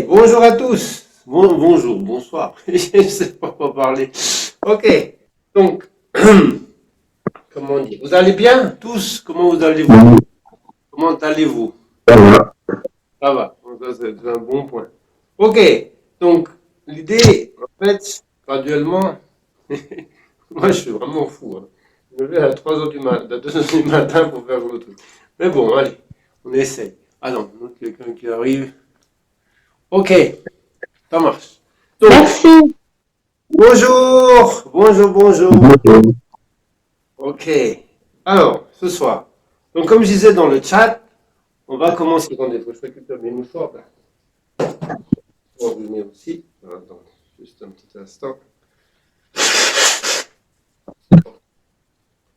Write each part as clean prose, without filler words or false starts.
Bonjour à tous. Bonjour, bonsoir. Je ne sais pas quoi parler. Ok, donc, comment dire? Vous allez bien tous? Comment vous allez-vous? Comment allez-vous? Ça va. Donc, ça, c'est un bon point. Ok, donc, l'idée, en fait, graduellement, moi je suis vraiment fou, hein. Je me lève à 3 heures du matin, à 2 heures du matin pour faire le truc. Mais bon, allez, on essaye. Ah non, quelqu'un qui arrive. Ok, ça marche. Donc, Merci. bonjour, bonjour, bonjour. Ok. Alors, ce soir. Donc, comme je disais dans le chat, on va commencer. Attendez, il faut que je récupère mes mouchoirs là. On va revenir aussi. Attendez, juste un petit instant.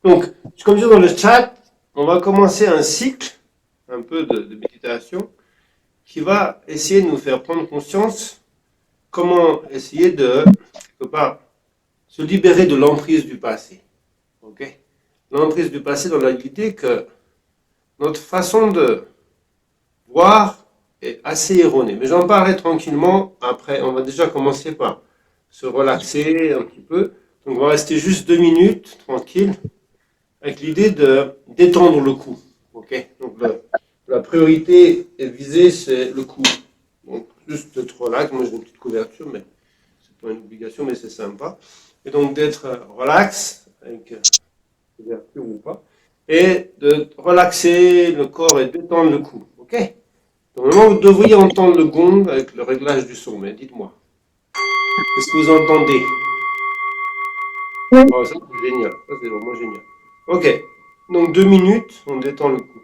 Donc, comme je dis dans le chat, on va commencer un cycle, un peu de méditation, qui va essayer de nous faire prendre conscience comment essayer de, quelque part, se libérer de l'emprise du passé. Ok? L'emprise du passé dans l'idée que notre façon de voir est assez erronée. Mais j'en parlerai tranquillement. Après, on va déjà commencer par se relaxer un petit peu. Donc, on va rester juste 2 minutes tranquille avec l'idée de détendre le cou. Ok. Donc, la priorité est visée, c'est le cou. Donc, juste d'être relax. Moi, j'ai une petite couverture, mais c'est pas une obligation, mais c'est sympa. Et donc, d'être relax avec couverture ou pas. Et de relaxer le corps et détendre le cou. Ok. Normalement, vous devriez entendre le gong avec le réglage du son, mais dites-moi, qu'est-ce que vous entendez? Oui. Oh, ça c'est génial, ça c'est vraiment génial. Ok, donc 2 minutes, on détend le cou.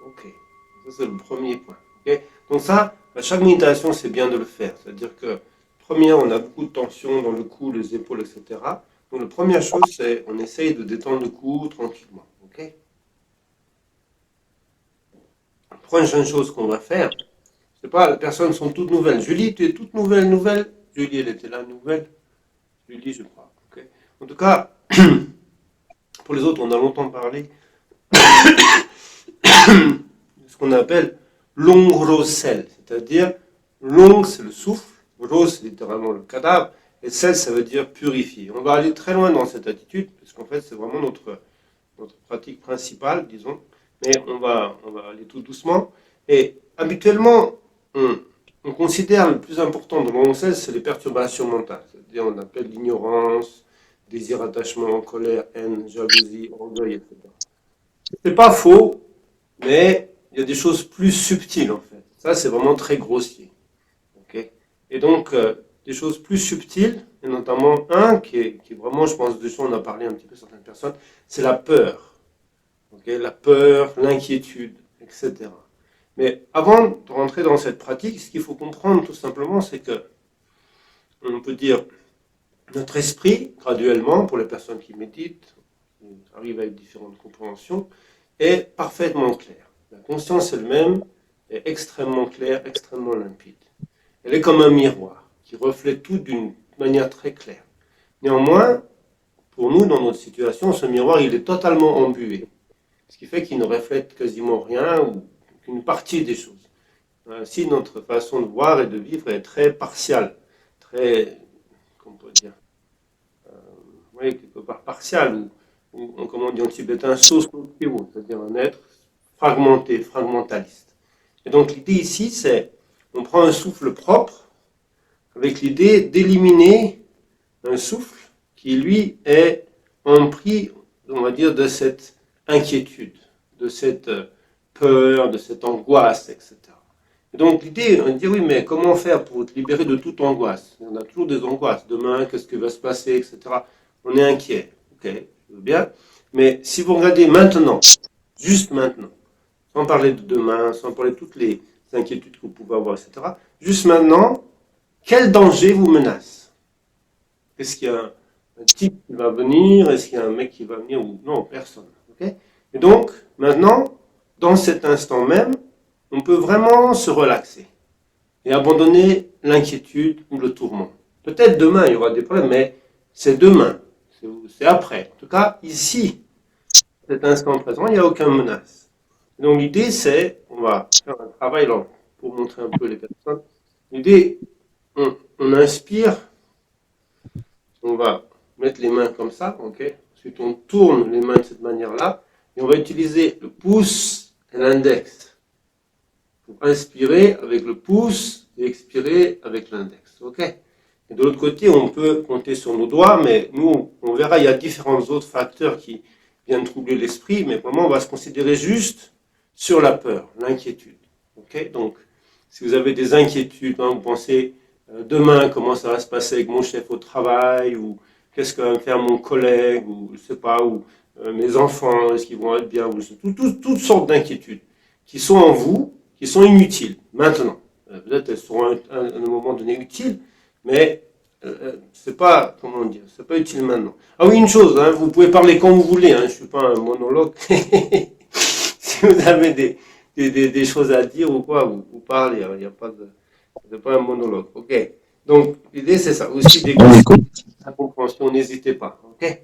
Ok, ça c'est le premier point. Ok, donc ça, à chaque méditation, c'est bien de le faire. C'est-à-dire que, première, on a beaucoup de tension dans le cou, les épaules, etc. Donc la première chose, c'est on essaye de détendre le cou tranquillement. Ok. Prochaine chose qu'on va faire, c'est pas, les personnes sont toutes nouvelles. Julie, tu es toute nouvelle, nouvelle. Julie, elle était là, nouvelle. Julie, je crois. Ok. En tout cas, pour les autres, on a longtemps parlé de ce qu'on appelle l'ongrosel, c'est-à-dire long, c'est le souffle, rose, c'est littéralement le cadavre, et sel, ça veut dire purifier. On va aller très loin dans cette attitude, parce qu'en fait, c'est vraiment notre pratique principale, disons, mais on va aller tout doucement. Et habituellement, on considère le plus important de l'ongrosel, c'est les perturbations mentales, c'est-à-dire on appelle l'ignorance, désir, attachement, colère, haine, jalousie, orgueil, etc. C'est pas faux, mais il y a des choses plus subtiles en fait. Ça, c'est vraiment très grossier. Ok. Et donc, des choses plus subtiles, et notamment un qui est vraiment, je pense, de ça on a parlé un petit peu certaines personnes, c'est la peur. Ok. La peur, l'inquiétude, etc. Mais avant de rentrer dans cette pratique, ce qu'il faut comprendre tout simplement, c'est que on peut dire, notre esprit, graduellement, pour les personnes qui méditent, qui arrivent avec différentes compréhensions, est parfaitement clair. La conscience elle-même est extrêmement claire, extrêmement limpide. Elle est comme un miroir qui reflète tout d'une manière très claire. Néanmoins, pour nous, dans notre situation, ce miroir, il est totalement embué. Ce qui fait qu'il ne reflète quasiment rien ou qu'une partie des choses. Ainsi, notre façon de voir et de vivre est très partiale, très, comment on peut dire, oui, quelque part partiale, ou comme on dit en tibétain, c'est-à-dire un être fragmenté, fragmentaliste. Et donc l'idée ici, c'est, on prend un souffle propre, avec l'idée d'éliminer un souffle qui, lui, est empris, on va dire, de cette inquiétude, de cette peur, de cette angoisse, etc. Et donc l'idée, on dit oui, mais comment faire pour te libérer de toute angoisse? On a toujours des angoisses. Demain, qu'est-ce qui va se passer, etc. On est inquiet. Ok, je veux bien. Mais si vous regardez maintenant, juste maintenant, sans parler de demain, sans parler de toutes les inquiétudes que vous pouvez avoir, etc. Juste maintenant, quel danger vous menace? Est-ce qu'il y a un type qui va venir? Est-ce qu'il y a un mec qui va venir? Ou non, personne. Okay. Et donc, maintenant, dans cet instant même, on peut vraiment se relaxer et abandonner l'inquiétude ou le tourment. Peut-être demain, il y aura des problèmes, mais c'est demain, c'est après. En tout cas, ici, cet instant présent, il n'y a aucune menace. Donc l'idée, c'est, on va faire un travail là, pour montrer un peu les personnes. L'idée, on inspire, on va mettre les mains comme ça, ok. Ensuite, on tourne les mains de cette manière-là, et on va utiliser le pouce et l'index pour inspirer avec le pouce et expirer avec l'index, ok. Et de l'autre côté, on peut compter sur nos doigts, mais nous, on verra, il y a différents autres facteurs qui viennent troubler l'esprit, mais vraiment, on va se considérer juste sur la peur, l'inquiétude, ok. Donc, si vous avez des inquiétudes, hein, vous pensez demain comment ça va se passer avec mon chef au travail, ou qu'est-ce que va me faire mon collègue, ou je sais pas, ou mes enfants, est-ce qu'ils vont être bien, ou toutes sortes d'inquiétudes qui sont en vous, qui sont inutiles maintenant. Peut-être elles seront à un moment donné utiles, mais c'est pas, comment dire, c'est pas utile maintenant. Ah oui, une chose, hein, vous pouvez parler quand vous voulez, hein, je suis pas un monologue. Si vous avez des choses à dire ou quoi, vous parlez, il n'y a pas de, c'est pas un monologue, ok. Donc, l'idée c'est ça, aussi des questions, la compréhension, n'hésitez pas, ok.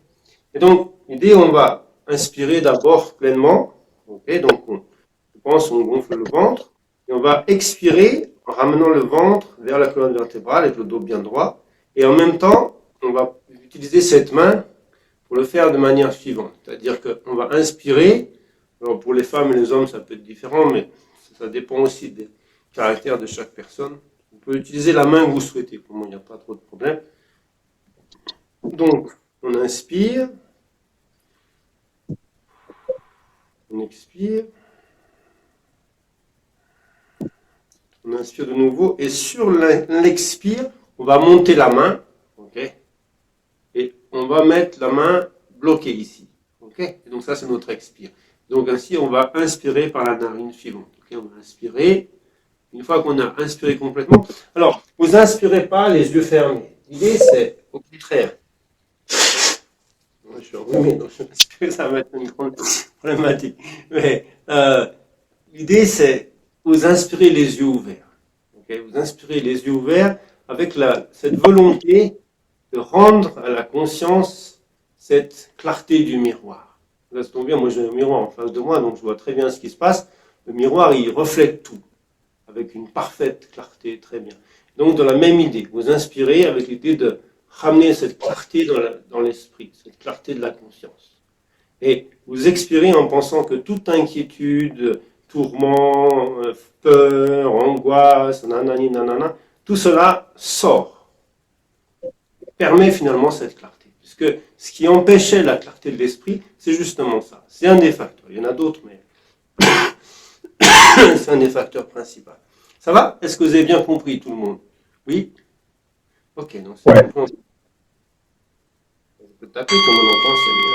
Et donc, l'idée, on va inspirer d'abord pleinement, ok, donc je pense on gonfle le ventre, et on va expirer en ramenant le ventre vers la colonne vertébrale avec le dos bien droit, et en même temps, on va utiliser cette main pour le faire de manière suivante, c'est-à-dire qu'on va inspirer, alors pour les femmes et les hommes ça peut être différent, mais ça dépend aussi des caractères de chaque personne. Vous pouvez utiliser la main que vous souhaitez, pour moi il n'y a pas trop de problème. Donc, on inspire, on expire, on inspire de nouveau, et sur l'expire, on va monter la main, ok, et on va mettre la main bloquée ici, ok, et donc ça c'est notre expire. Donc ainsi, on va inspirer par la narine suivante, ok, on va inspirer. Une fois qu'on a inspiré complètement, alors, vous inspirez pas les yeux fermés. L'idée, c'est au contraire. Moi, je suis enrhumé, donc je pense que ça va être une grande problématique. Mais l'idée, c'est vous inspirez les yeux ouverts. Okay, vous inspirez les yeux ouverts avec cette volonté de rendre à la conscience cette clarté du miroir. Là, c'est bien, moi j'ai un miroir en face de moi, donc je vois très bien ce qui se passe. Le miroir, il reflète tout avec une parfaite clarté, très bien. Donc, dans la même idée, vous inspirez avec l'idée de ramener cette clarté dans l'esprit, cette clarté de la conscience. Et vous expirez en pensant que toute inquiétude, tourment, peur, angoisse, nanani, nanana, tout cela sort, permet finalement cette clarté. Puisque ce qui empêchait la clarté de l'esprit, c'est justement ça. C'est un des facteurs. Il y en a d'autres, mais c'est un des facteurs principaux. Ça va? Est-ce que vous avez bien compris, tout le monde? Oui? Ok, donc c'est compréhensible. Je peux taper comme on entend, c'est bien.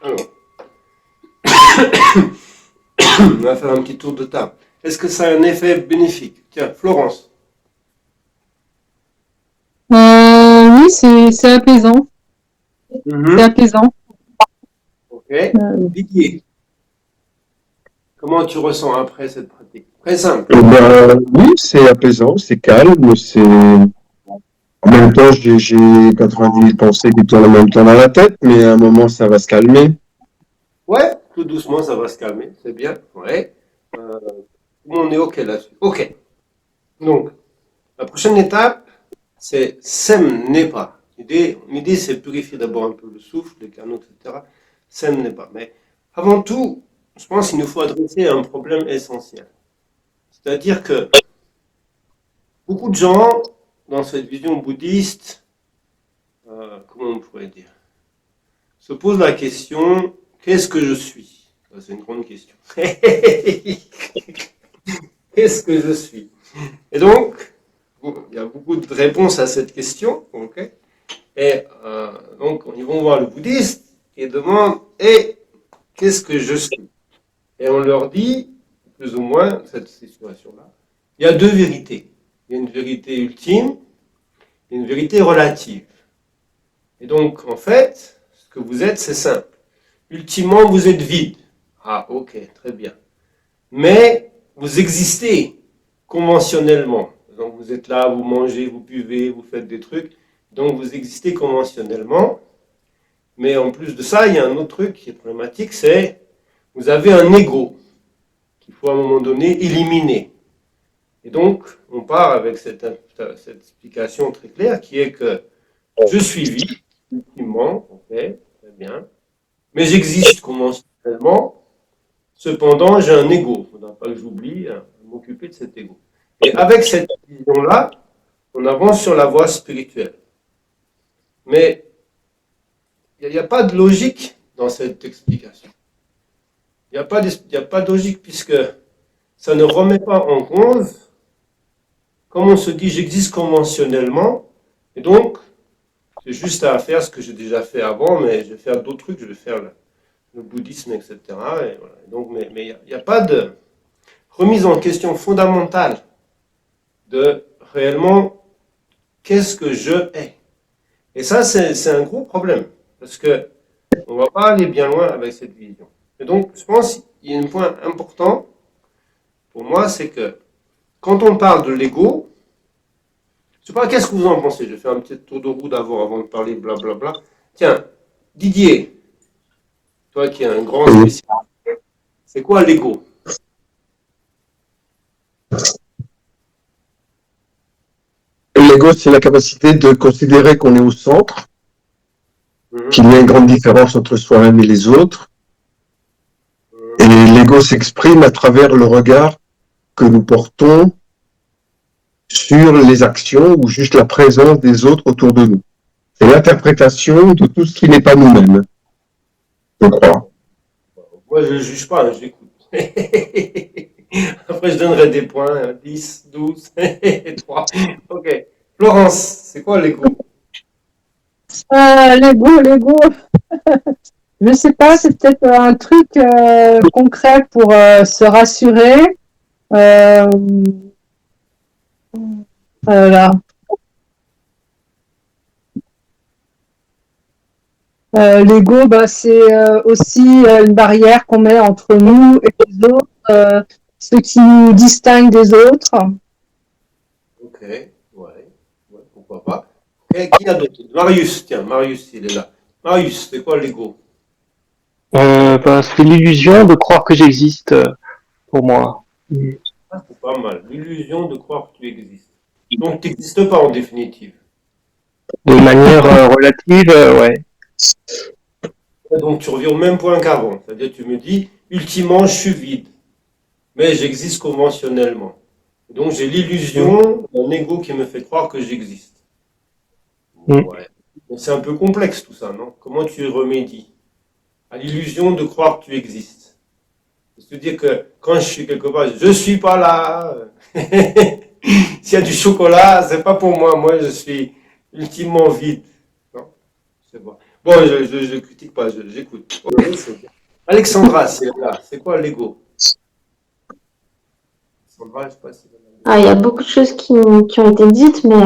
Alors, on va faire un petit tour de table. Est-ce que ça a un effet bénéfique? Tiens, Florence. Oui, c'est apaisant. C'est apaisant. Ok. Didier, comment tu ressens après cette pratique? Très simple. Oui, c'est apaisant, c'est calme, c'est. En même temps, j'ai 90 pensées qui tournent en même temps dans la tête, mais à un moment, ça va se calmer. Ouais, tout doucement, ça va se calmer. C'est bien. Ouais. On est OK là-dessus. OK. Donc, la prochaine étape, c'est Sem n'est pas. L'idée, c'est purifier d'abord un peu le souffle, les canaux, etc. Sem n'est pas. Mais avant tout, je pense qu'il nous faut adresser un problème essentiel. C'est-à-dire que beaucoup de gens, dans cette vision bouddhiste, comment on pourrait dire, se posent la question, qu'est-ce que je suis? C'est une grande question. Qu'est-ce que je suis? Et donc, il y a beaucoup de réponses à cette question. Okay. Et donc, ils vont voir le bouddhiste et demandent, et qu'est-ce que je suis? Et on leur dit, plus ou moins, cette situation-là, il y a deux vérités. Il y a une vérité ultime et une vérité relative. Et donc, en fait, ce que vous êtes, c'est simple. Ultimement, vous êtes vide. Ah, ok, très bien. Mais vous existez conventionnellement. Donc, vous êtes là, vous mangez, vous buvez, vous faites des trucs. Donc, vous existez conventionnellement. Mais en plus de ça, il y a un autre truc qui est problématique, c'est vous avez un ego qu'il faut à un moment donné éliminer. Et donc, on part avec cette explication très claire qui est que je suis vide, ultimement, ok, très bien, mais j'existe conventionnellement, cependant j'ai un ego. Il ne faudra pas que j'oublie à m'occuper de cet ego. Et avec cette vision-là, on avance sur la voie spirituelle. Mais il n'y a pas de logique dans cette explication. Il n'y a pas de logique puisque ça ne remet pas en cause, comme on se dit, j'existe conventionnellement, et donc j'ai juste à faire ce que j'ai déjà fait avant, mais je vais faire d'autres trucs, je vais faire le bouddhisme, etc. Et voilà. Donc, mais il n'y a pas de remise en question fondamentale de réellement qu'est-ce que je hais. Et ça, c'est un gros problème, parce que on va pas aller bien loin avec cette vision. Et donc, je pense qu'il y a un point important pour moi, c'est que quand on parle de l'ego, je sais pas, qu'est-ce que vous en pensez? Je vais faire un petit tour de roue d'abord avant de parler blablabla. Tiens, Didier, toi qui es un grand spécialiste, c'est quoi l'ego? L'ego, c'est la capacité de considérer qu'on est au centre, qu'il y a une grande différence entre soi-même et les autres. Et l'ego s'exprime à travers le regard que nous portons sur les actions ou juste la présence des autres autour de nous. C'est l'interprétation de tout ce qui n'est pas nous-mêmes, je crois. Moi, je ne juge pas, j'écoute. Après, je donnerai des points, 10, 12, 3. Ok. Florence, c'est quoi l'ego? L'ego. Je sais pas, c'est peut-être un truc concret pour se rassurer. Voilà. L'ego, bah, c'est aussi une barrière qu'on met entre nous et les autres, ce qui nous distingue des autres. Ok, ouais, pourquoi pas. Ok, qui a d'autres? Marius, tiens, Marius, il est là. Marius, c'est quoi l'ego? C'est l'illusion de croire que j'existe pour moi. Ah, c'est pas mal. L'illusion de croire que tu existes. Donc, tu n'existes pas en définitive. De manière relative, ouais. Donc, tu reviens au même point qu'avant. C'est-à-dire, tu me dis, ultimement, je suis vide. Mais j'existe conventionnellement. Donc, j'ai l'illusion d'un ego qui me fait croire que j'existe. Ouais. Mais c'est un peu complexe tout ça, non? Comment tu remédies à l'illusion de croire que tu existes? C'est-à-dire que quand je suis quelque part, je suis pas là. S'il y a du chocolat, c'est pas pour moi. Moi, je suis ultimement vide. Non, c'est bon. Bon, je critique pas, j'écoute. Ouais, Alexandra, c'est là. C'est quoi l'ego? Alexandra, je sais pas si Ah, il y a beaucoup de choses qui ont été dites, mais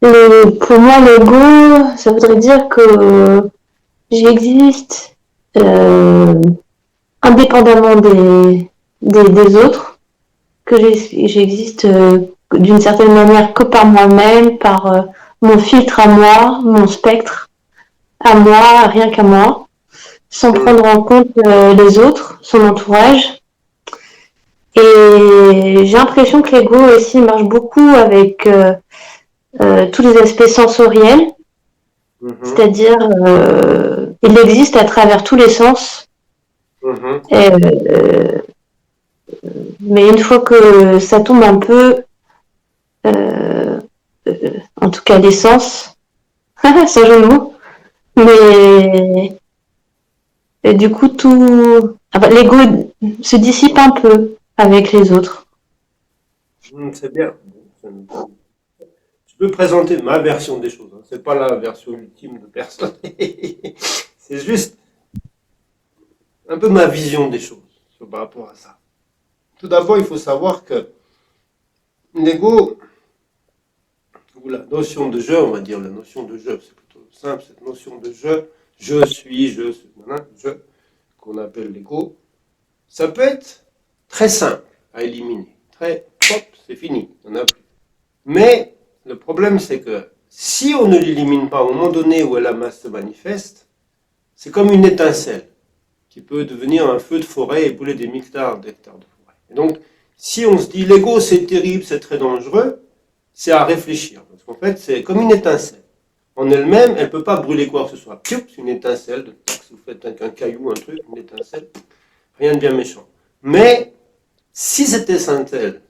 pour moi, l'ego, ça voudrait dire que j'existe euh, indépendamment des autres, que j'existe d'une certaine manière que par moi-même, par mon filtre à moi, mon spectre à moi, rien qu'à moi, sans prendre en compte les autres, son entourage. Et j'ai l'impression que l'ego aussi marche beaucoup avec tous les aspects sensoriels, c'est-à-dire il existe à travers tous les sens. Et, mais une fois que ça tombe un peu, en tout cas les sens, sans jeu de mots, mais et du coup tout, l'ego se dissipe un peu avec les autres. c'est bien. Je peux présenter ma version des choses. Hein. C'est pas la version ultime de personne. C'est juste un peu ma vision des choses par rapport à ça. Tout d'abord, il faut savoir que l'ego, ou la notion de je, on va dire la notion de je, c'est plutôt simple, cette notion de je suis, je, qu'on appelle l'ego, ça peut être très simple à éliminer. Très, hop, c'est fini, on n'a plus. Mais le problème, c'est que si on ne l'élimine pas au moment donné où la masse se manifeste, c'est comme une étincelle qui peut devenir un feu de forêt et brûler des milliards d'hectares de forêt. Et donc, si on se dit l'ego c'est terrible, c'est très dangereux, c'est à réfléchir. Parce qu'en fait, c'est comme une étincelle. En elle-même, elle ne peut pas brûler quoi que ce soit. C'est une étincelle, si vous faites un caillou, un truc, une étincelle, rien de bien méchant. Mais si cette étincelle,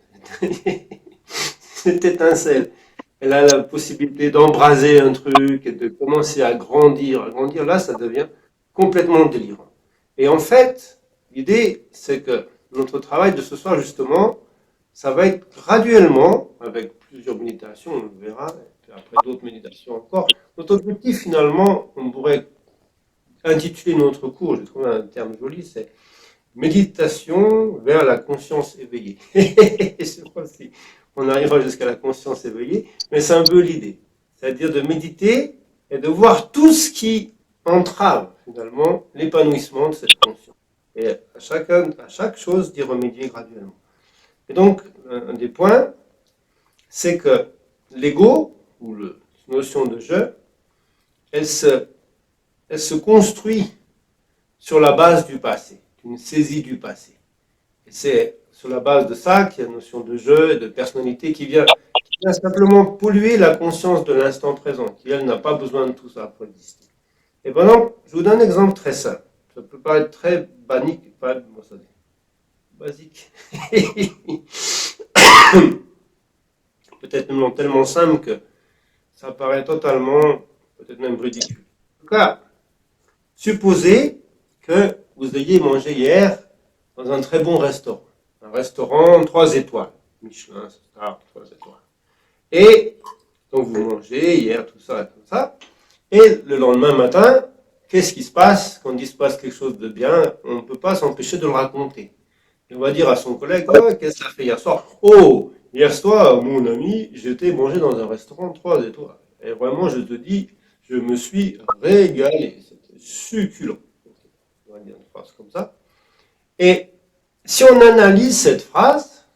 cette étincelle, elle a la possibilité d'embraser un truc et de commencer à grandir, là, ça devient complètement délirant. Et en fait, l'idée, c'est que notre travail de ce soir, justement, ça va être graduellement, avec plusieurs méditations, on le verra, et après d'autres méditations encore. Notre objectif, finalement, on pourrait intituler notre cours, j'ai trouvé un terme joli, c'est méditation vers la conscience éveillée. Je sais pas si on arrivera jusqu'à la conscience éveillée, mais c'est un peu l'idée. C'est-à-dire de méditer et de voir tout ce qui entrave, finalement, l'épanouissement de cette conscience. Et à chaque chose, d'y remédier graduellement. Et donc, un des points, c'est que l'ego, ou la notion de je, elle se construit sur la base du passé, une saisie du passé. Et c'est sur la base de ça qu'il y a la notion de je, de personnalité qui vient simplement polluer la conscience de l'instant présent, qui elle n'a pas besoin de tout ça pour exister. Et maintenant, je vous donne un exemple très simple. Ça peut paraître très basique. Peut-être même tellement simple que ça paraît totalement, peut-être même ridicule. En tout cas, supposez que vous ayez mangé hier dans un très bon restaurant. Un restaurant 3 étoiles. Michelin, Star, 3 étoiles. Et donc vous mangez hier, tout ça, et le lendemain matin, qu'est-ce qui se passe quand il se passe quelque chose de bien? On ne peut pas s'empêcher de le raconter. Et on va dire à son collègue, oh, qu'est-ce que ça fait hier soir? Oh, hier soir, mon ami, j'étais mangé dans un restaurant 3 étoiles. Et vraiment, je te dis, je me suis régalé. C'était succulent. On va dire une phrase comme ça. Et si on analyse cette phrase,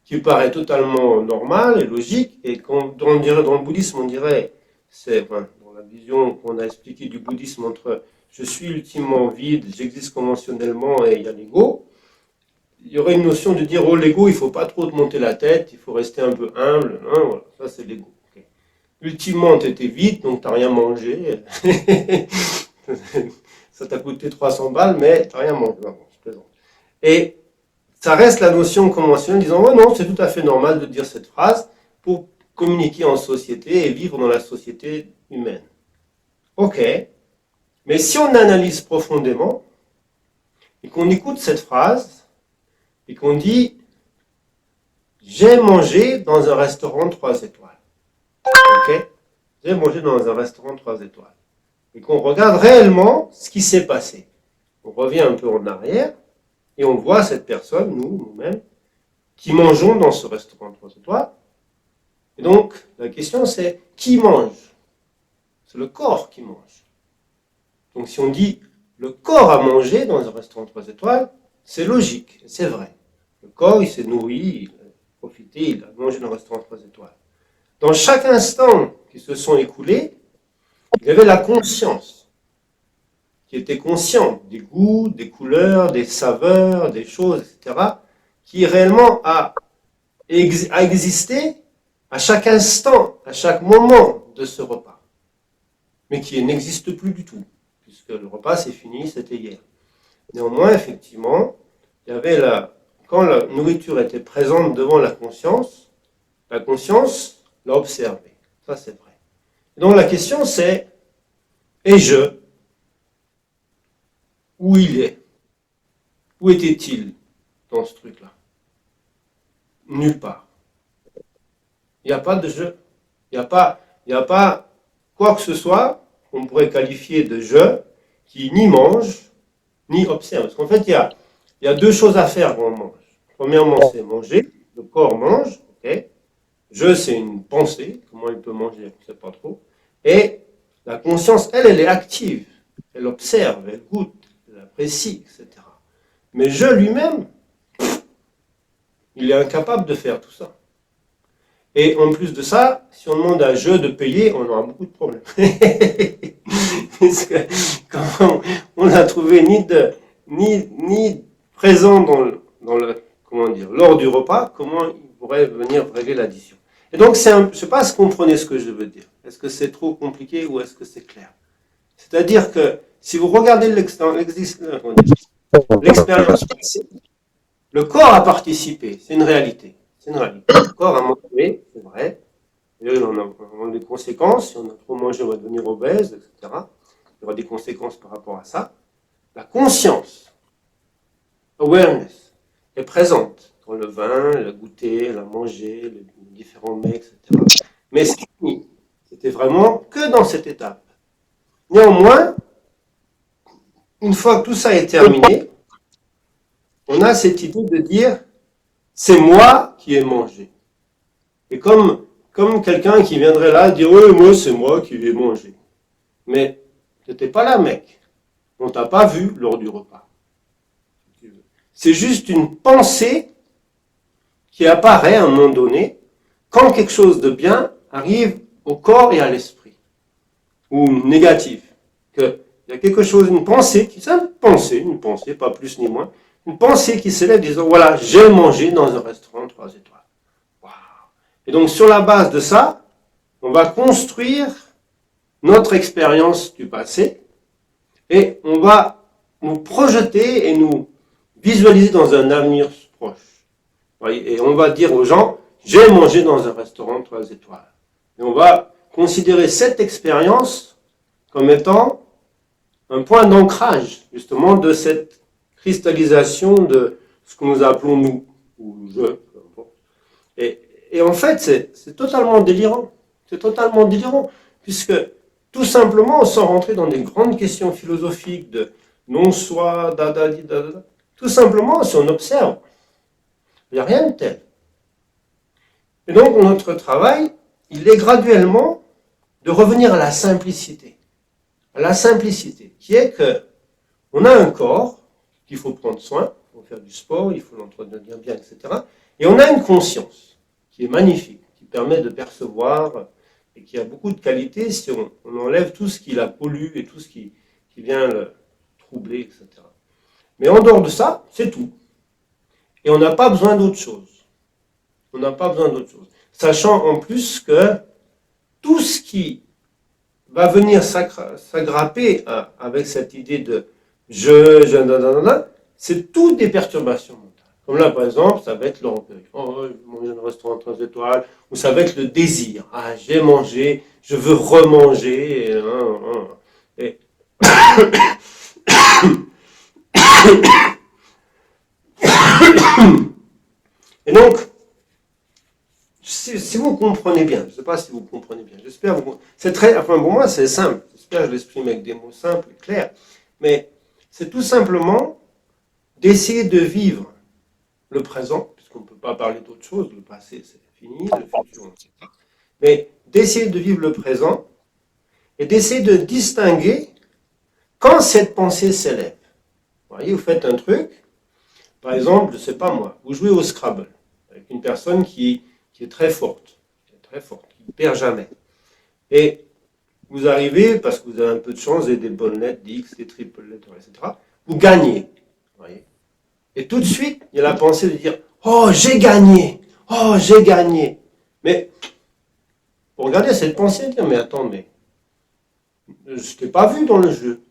qui paraît totalement normale et logique, et on dirait dans le bouddhisme, on dirait, c'est enfin, dans la vision qu'on a expliquée du bouddhisme entre je suis ultimement vide, j'existe conventionnellement et il y a l'ego, il y aurait une notion de dire oh l'ego, il ne faut pas trop te monter la tête, il faut rester un peu humble, hein, voilà, ça c'est l'ego. Okay. Ultimement, tu étais vide, donc tu n'as rien mangé. Ça t'a coûté 300 balles, mais tu n'as rien mangé. Non, je plaisante. Et ça reste la notion conventionnelle disant oh non, c'est tout à fait normal de dire cette phrase pour communiquer en société et vivre dans la société humaine. Ok, mais si on analyse profondément et qu'on écoute cette phrase et qu'on dit j'ai mangé dans un restaurant 3 étoiles. Ok, j'ai mangé dans un restaurant 3 étoiles. Et qu'on regarde réellement ce qui s'est passé. On revient un peu en arrière et on voit cette personne, nous-mêmes, qui mangeons dans ce restaurant 3 étoiles. Et donc, la question c'est, qui mange? C'est le corps qui mange. Donc si on dit, le corps a mangé dans un restaurant 3 étoiles, c'est logique, c'est vrai. Le corps, il s'est nourri, il a profité, il a mangé dans un restaurant 3 étoiles. Dans chaque instant qui se sont écoulés, il y avait la conscience, qui était consciente des goûts, des couleurs, des saveurs, des choses, etc., qui réellement a existé à chaque instant, à chaque moment de ce repas, mais qui n'existe plus du tout, puisque le repas c'est fini, c'était hier. Néanmoins, effectivement, il y avait quand la nourriture était présente devant la conscience l'a observée. Ça c'est vrai. Et donc la question c'est, et je, où il est? Où était-il dans ce truc-là? Nulle part. Il n'y a pas de je. Il n'y a pas quoi que ce soit qu'on pourrait qualifier de je qui ni mange, ni observe. Parce qu'en fait, il y a deux choses à faire quand on mange. Premièrement, c'est manger. Le corps mange. Okay. Je, c'est une pensée. Comment il peut manger, on ne sait pas trop. Et la conscience, elle est active. Elle observe, elle goûte, elle apprécie, etc. Mais je lui-même, il est incapable de faire tout ça. Et en plus de ça, si on demande à je de payer, on aura beaucoup de problèmes. Parce que quand on n'a trouvé ni présent dans le comment dire, lors du repas, comment il pourrait venir régler l'addition. Et donc, je ne sais pas si vous comprenez ce que je veux dire. Est-ce que c'est trop compliqué ou est-ce que c'est clair? C'est-à-dire que si vous regardez l'expérience passée, le corps a participé, c'est une réalité. C'est une réalité. Le corps a mangé, c'est vrai. Et là, on a des conséquences. Si on a trop mangé, on va devenir obèse, etc. Il y aura des conséquences par rapport à ça. La conscience, awareness, est présente dans le vin, le goûter, la manger, les différents mets, etc. Mais c'était vraiment que dans cette étape. Néanmoins, une fois que tout ça est terminé, on a cette idée de dire c'est moi qui ai mangé. Et comme quelqu'un qui viendrait là et dire oui, moi c'est moi qui ai mangé. Mais tu n'étais pas là, mec. On t'a pas vu lors du repas. C'est juste une pensée qui apparaît à un moment donné quand quelque chose de bien arrive au corps et à l'esprit. Ou négatif. Il y a quelque chose, une pensée, une pensée, pas plus ni moins, une pensée qui s'élève disant voilà, j'ai mangé dans un restaurant 3 étoiles. Wow. Et donc sur la base de ça, on va construire notre expérience du passé et on va nous projeter et nous visualiser dans un avenir proche. Et on va dire aux gens j'ai mangé dans un restaurant 3 étoiles. Et on va considérer cette expérience comme étant un point d'ancrage justement de cette cristallisation de ce que nous appelons nous, ou je, peu importe. Et en fait, c'est totalement délirant. C'est totalement délirant, puisque tout simplement sans rentrer dans des grandes questions philosophiques de non-soi, dadadi, dadada. Tout simplement, si on observe, il n'y a rien de tel. Et donc, notre travail, il est graduellement de revenir à la simplicité. À la simplicité, qui est que on a un corps qu'il faut prendre soin, il faut faire du sport, il faut l'entretenir bien, etc. Et on a une conscience qui est magnifique, qui permet de percevoir et qui a beaucoup de qualités si on enlève tout ce qui la pollue et tout ce qui vient le troubler, etc. Mais en dehors de ça, c'est tout. Et on n'a pas besoin d'autre chose. On n'a pas besoin d'autre chose. Sachant en plus que tout ce qui va venir s'agrapper avec cette idée de nanana, c'est toutes des perturbations mentales. Comme là, par exemple, ça va être l'orgueil. Oh, je mange un restaurant 3 étoiles. Ou ça va être le désir. Ah, j'ai mangé, je veux remanger. Et Et donc, si vous comprenez bien, je ne sais pas si vous comprenez bien, j'espère vous. C'est très, enfin pour moi c'est simple, j'espère que je l'exprime avec des mots simples et clairs, mais c'est tout simplement d'essayer de vivre le présent, puisqu'on ne peut pas parler d'autre chose, le passé c'est fini, le futur on ne sait pas, mais d'essayer de vivre le présent et d'essayer de distinguer quand cette pensée s'élève. Vous voyez, vous faites un truc, par exemple, je ne sais pas moi, vous jouez au Scrabble avec une personne qui est très forte, qui ne perd jamais. Et vous arrivez, parce que vous avez un peu de chance, et des bonnes lettres, des X, des triples lettres, etc., vous gagnez. Vous voyez. Et tout de suite, il y a la pensée de dire « Oh, j'ai gagné ! Oh, j'ai gagné !» Mais, pour regarder cette pensée, dire « Mais attends, mais je ne t'ai pas vu dans le jeu.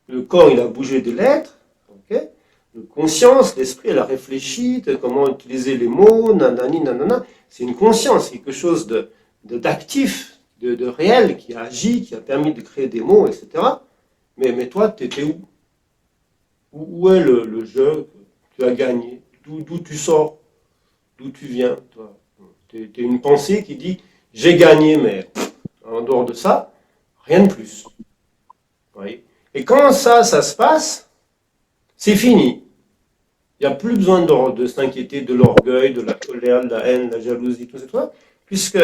Le corps, il a bougé des lettres, ok ? Le conscience, l'esprit, elle a réfléchi, comment utiliser les mots, nanani, nanana. C'est une conscience, quelque chose d'actif, de réel, qui a agi, qui a permis de créer des mots, etc. Mais toi, tu étais où? Où est le jeu que tu as gagné? D'où tu sors? D'où tu viens, toi? Tu es une pensée qui dit « j'ai gagné », mais en dehors de ça, rien de plus. Vous voyez. Et quand ça se passe, c'est fini. Il n'y a plus besoin de s'inquiéter de l'orgueil, de la colère, de la haine, de la jalousie, tout ça, puisque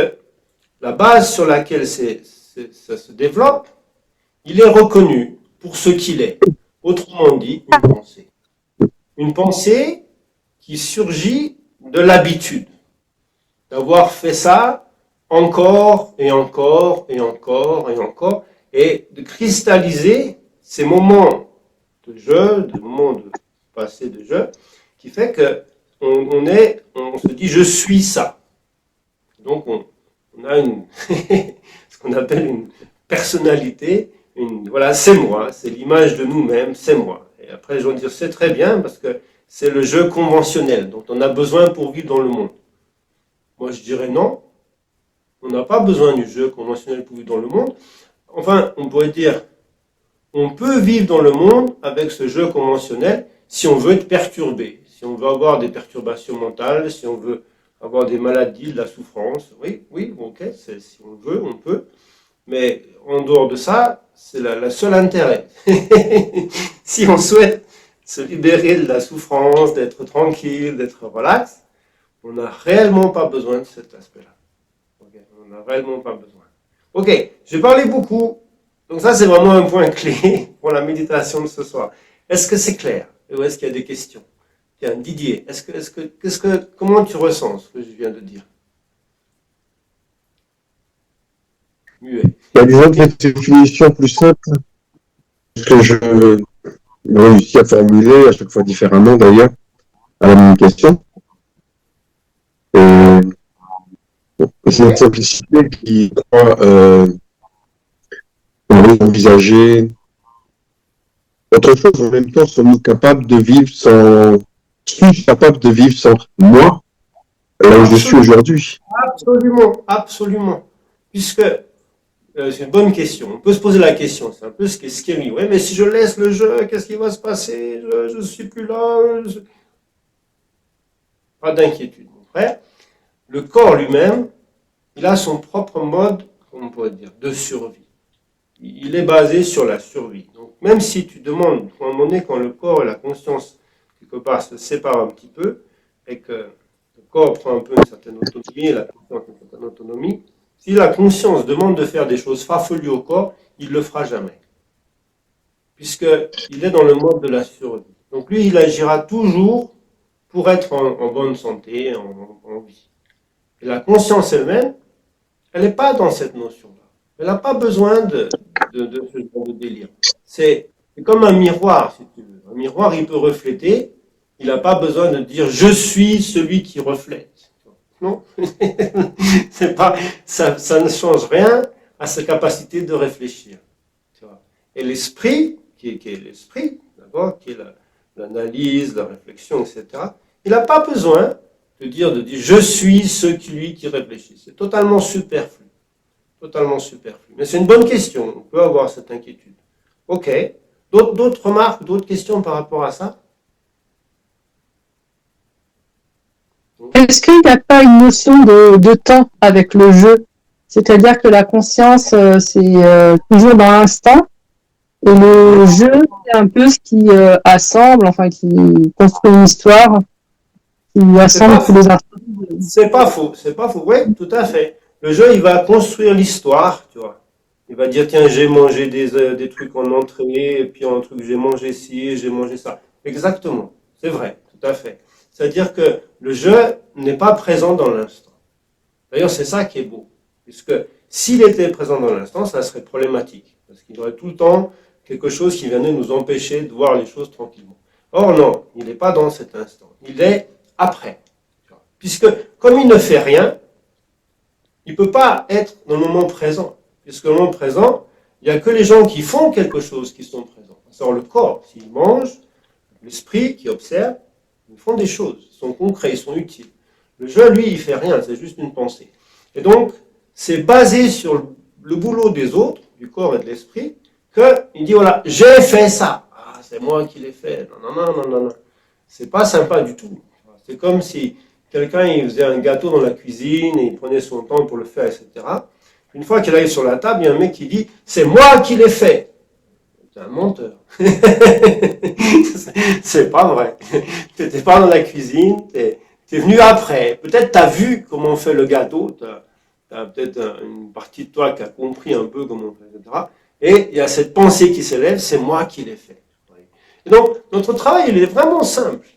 la base sur laquelle ça se développe, il est reconnu pour ce qu'il est. Autrement dit, une pensée. Une pensée qui surgit de l'habitude, d'avoir fait ça encore et encore et encore et encore, et de cristalliser ces moments de jeu, des moments de passé de jeu, qui fait que on se dit je suis ça. Donc on a ce qu'on appelle une personnalité, voilà, c'est moi, c'est l'image de nous-mêmes, c'est moi. Et après les gens disent c'est très bien parce que c'est le jeu conventionnel dont on a besoin pour vivre dans le monde. Moi je dirais non, on n'a pas besoin du jeu conventionnel pour vivre dans le monde. Enfin, on pourrait dire on peut vivre dans le monde avec ce jeu conventionnel si on veut être perturbé, si on veut avoir des perturbations mentales, si on veut avoir des maladies, de la souffrance. Oui, ok, si on veut, on peut. Mais en dehors de ça, c'est la seule intérêt. Si on souhaite se libérer de la souffrance, d'être tranquille, d'être relax, on n'a réellement pas besoin de cet aspect-là. Okay, on n'a réellement pas besoin. Ok, j'ai parlé beaucoup. Donc ça, c'est vraiment un point clé pour la méditation de ce soir. Est-ce que c'est clair? Ou est-ce qu'il y a des questions? Tiens, Didier, comment tu ressens ce que je viens de dire? Muet. Il y a des autres définitions plus simples que je réussis à formuler à chaque fois différemment d'ailleurs à la même question. C'est une simplicité qui croit envisager autre chose. En même temps, sommes-nous capables de vivre sans... Suis-je capable de vivre sans moi, là où je suis aujourd'hui? Absolument. Puisque, c'est une bonne question. On peut se poser la question. C'est un peu ce qui est scary. Ouais, mais si je laisse le jeu, qu'est-ce qui va se passer? Je ne suis plus là. Pas d'inquiétude, mon frère. Le corps lui-même, il a son propre mode, comment on pourrait dire, de survie. il est basé sur la survie. Donc, même si tu demandes, à un moment donné, quand le corps et la conscience, quelque part, se séparent un petit peu, et que le corps prend un peu une certaine autonomie et la conscience une certaine autonomie, si la conscience demande de faire des choses farfelues au corps, il ne le fera jamais. Puisqu'il est dans le mode de la survie. Donc lui, il agira toujours pour être en bonne santé, en vie. Et la conscience elle-même, elle n'est pas dans cette notion-là. Elle n'a pas besoin de ce genre de délire. C'est comme un miroir, si tu veux. Un miroir, il peut refléter. Il n'a pas besoin de dire « je suis celui qui reflète ». Non, c'est pas, ça ne change rien à sa capacité de réfléchir. Tu vois. Et l'esprit, qui est l'esprit, d'abord, qui est l'analyse, la réflexion, etc., il n'a pas besoin de dire « je suis celui qui réfléchit ». C'est totalement superflu. Totalement superflu. Mais c'est une bonne question. On peut avoir cette inquiétude. Ok. D'autres remarques, d'autres questions par rapport à ça? Est-ce qu'il n'y a pas une notion de temps avec le jeu? C'est-à-dire que la conscience, c'est toujours dans l'instant, et le jeu, c'est un peu ce qui assemble, enfin, qui construit une histoire, qui assemble tous les instants. C'est pas faux, oui, tout à fait. Le jeu, il va construire l'histoire, tu vois. Il va dire, tiens, j'ai mangé des trucs en entrée, et puis en truc, j'ai mangé ci, j'ai mangé ça. Exactement, c'est vrai, tout à fait. C'est-à-dire que le jeu n'est pas présent dans l'instant. D'ailleurs, c'est ça qui est beau. Puisque s'il était présent dans l'instant, ça serait problématique. Parce qu'il y aurait tout le temps quelque chose qui viendrait nous empêcher de voir les choses tranquillement. Or, non, il n'est pas dans cet instant. Il est après. Puisque, comme il ne fait rien, il ne peut pas être dans le moment présent. Puisque le moment présent, il n'y a que les gens qui font quelque chose qui sont présents. Alors, le corps, s'il mange, l'esprit qui observe, ils font des choses, ils sont concrets, ils sont utiles. Le jeu, lui, il fait rien, c'est juste une pensée. Et donc, c'est basé sur le boulot des autres, du corps et de l'esprit, qu'il dit, voilà, j'ai fait ça. Ah, c'est moi qui l'ai fait. Non. C'est pas sympa du tout. C'est comme si quelqu'un, il faisait un gâteau dans la cuisine, et il prenait son temps pour le faire, etc. Une fois qu'il arrive sur la table, il y a un mec qui dit, c'est moi qui l'ai fait. C'est un menteur. C'est pas vrai. Tu n'étais pas dans la cuisine, tu es venu après. Peut-être tu as vu comment on fait le gâteau, tu as peut-être une partie de toi qui a compris un peu comment on fait, etc. Et il y a cette pensée qui s'élève, c'est moi qui l'ai fait. Et donc, notre travail, il est vraiment simple.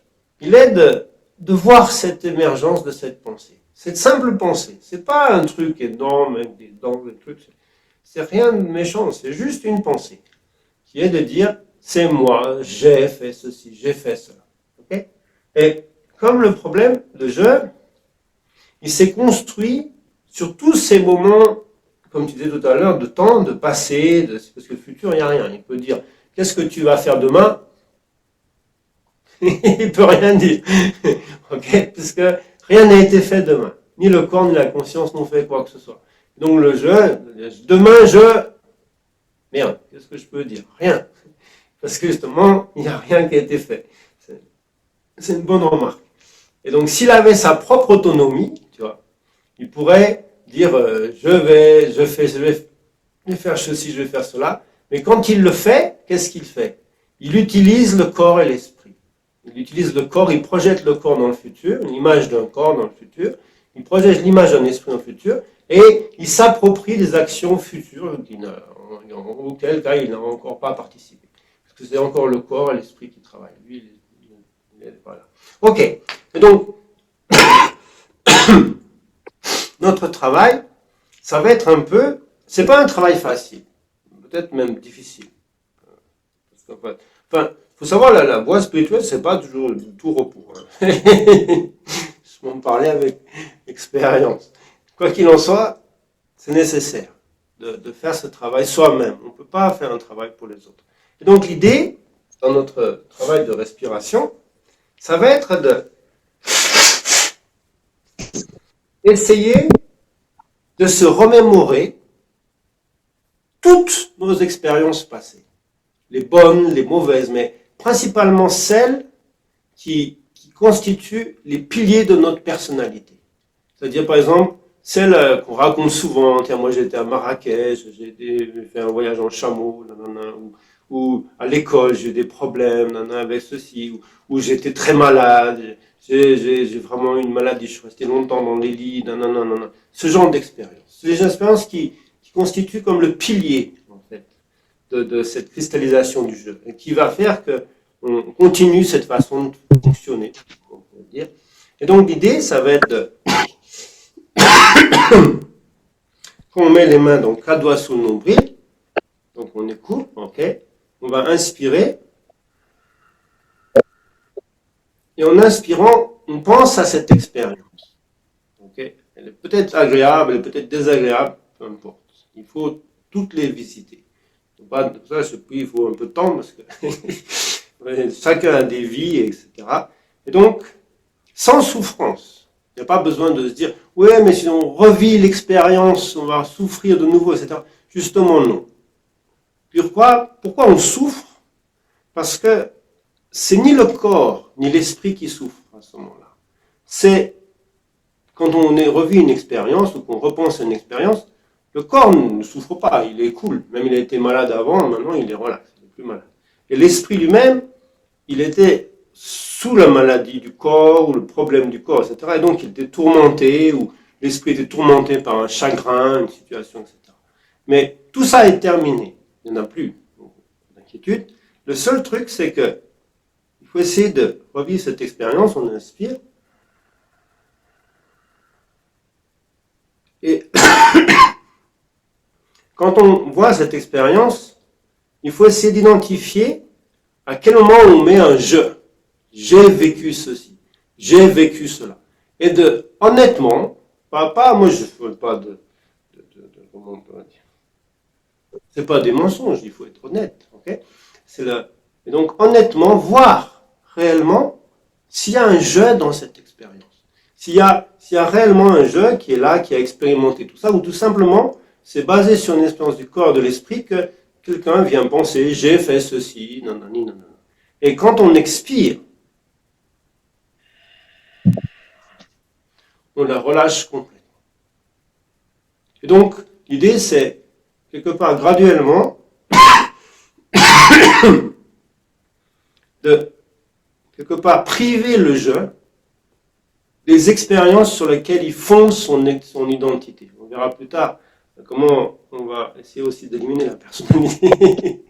Il est de voir cette émergence de cette pensée. Cette simple pensée. C'est pas un truc énorme avec des dents, des trucs. C'est rien de méchant, c'est juste une pensée. Qui est de dire, c'est moi, j'ai fait ceci, j'ai fait cela. Okay? Et comme le problème de jeu, il s'est construit sur tous ces moments, comme tu disais tout à l'heure, de temps, de passé, parce que le futur, il n'y a rien. Il peut dire, qu'est-ce que tu vas faire demain? Il ne peut rien dire. Okay? Parce que rien n'a été fait demain. Ni le corps, ni la conscience n'ont fait quoi que ce soit. Donc le jeu, demain, merde, qu'est-ce que je peux dire? Rien. Parce que justement, il n'y a rien qui a été fait. C'est une bonne remarque. Et donc, s'il avait sa propre autonomie, tu vois, il pourrait dire, je vais faire ceci, je vais faire cela. Mais quand il le fait, qu'est-ce qu'il fait? Il utilise le corps et l'esprit. Il utilise le corps, il projette le corps dans le futur, une image d'un corps dans le futur. Il projette l'image d'un esprit dans le futur. Et il s'approprie des actions futures auxquelles il n'a encore pas participé. Parce que c'est encore le corps et l'esprit qui travaillent. Lui, il est pas là. Ok. Et donc, notre travail, ça va être un peu... C'est pas un travail facile. Peut-être même difficile. Enfin, faut savoir, la voie spirituelle, c'est pas toujours du tout repos. Hein. Je m'en parlais avec expérience. Quoi qu'il en soit, c'est nécessaire de faire ce travail soi-même. On ne peut pas faire un travail pour les autres. Et donc l'idée, dans notre travail de respiration, ça va être d'essayer de se remémorer toutes nos expériences passées. Les bonnes, les mauvaises, mais principalement celles qui constituent les piliers de notre personnalité. C'est-à-dire, par exemple, celle qu'on raconte souvent. Tiens, moi j'étais à Marrakech, j'ai fait un voyage en chameau, nanana, ou à l'école j'ai eu des problèmes nanana, avec ceci, ou j'étais très malade, j'ai vraiment eu une maladie, je suis resté longtemps dans les lits, nanana, nanana. Ce genre d'expérience. C'est des expériences qui constituent comme le pilier en fait de cette cristallisation du jeu, et qui va faire que on continue cette façon de fonctionner, on peut dire. Et donc l'idée, ça va être de quand on met les mains, donc 4 doigts sous le nombril, donc on écoute, ok, on va inspirer, et en inspirant, on pense à cette expérience, ok, elle est peut-être agréable, elle est peut-être désagréable, peu importe, il faut toutes les visiter. Pas ça, il faut un peu de temps, parce que chacun a des vies, etc. Et donc, sans souffrance. Il n'y a pas besoin de se dire, ouais, mais si on revit l'expérience, on va souffrir de nouveau, etc. Justement, non. Pourquoi on souffre? Parce que c'est ni le corps, ni l'esprit qui souffre à ce moment-là. C'est quand on revit une expérience ou qu'on repense à une expérience, le corps ne souffre pas, il est cool. Même il a été malade avant, maintenant il est relax, il n'est plus malade. Et l'esprit lui-même, il était sous la maladie du corps ou le problème du corps, etc. Et donc il était tourmenté, ou l'esprit était tourmenté par un chagrin, une situation, etc. Mais tout ça est terminé. Il n'y en a plus d'inquiétude. Le seul truc, c'est que il faut essayer de revivre cette expérience, on inspire. Et quand on voit cette expérience, il faut essayer d'identifier à quel moment on met un « je ». J'ai vécu ceci, j'ai vécu cela. Et de, honnêtement, moi je ne fais pas comment on peut dire, c'est pas des mensonges, il faut être honnête, ok? Et donc, honnêtement, voir réellement s'il y a un je dans cette expérience. S'il y a réellement un je qui est là, qui a expérimenté tout ça, ou tout simplement, c'est basé sur une expérience du corps, de l'esprit, que quelqu'un vient penser, j'ai fait ceci, nanani, nanana. Et quand on expire, on la relâche complètement. Et donc, l'idée, c'est, quelque part, graduellement, de, quelque part, priver le je des expériences sur lesquelles il fonde son identité. On verra plus tard comment on va essayer aussi d'éliminer la personnalité.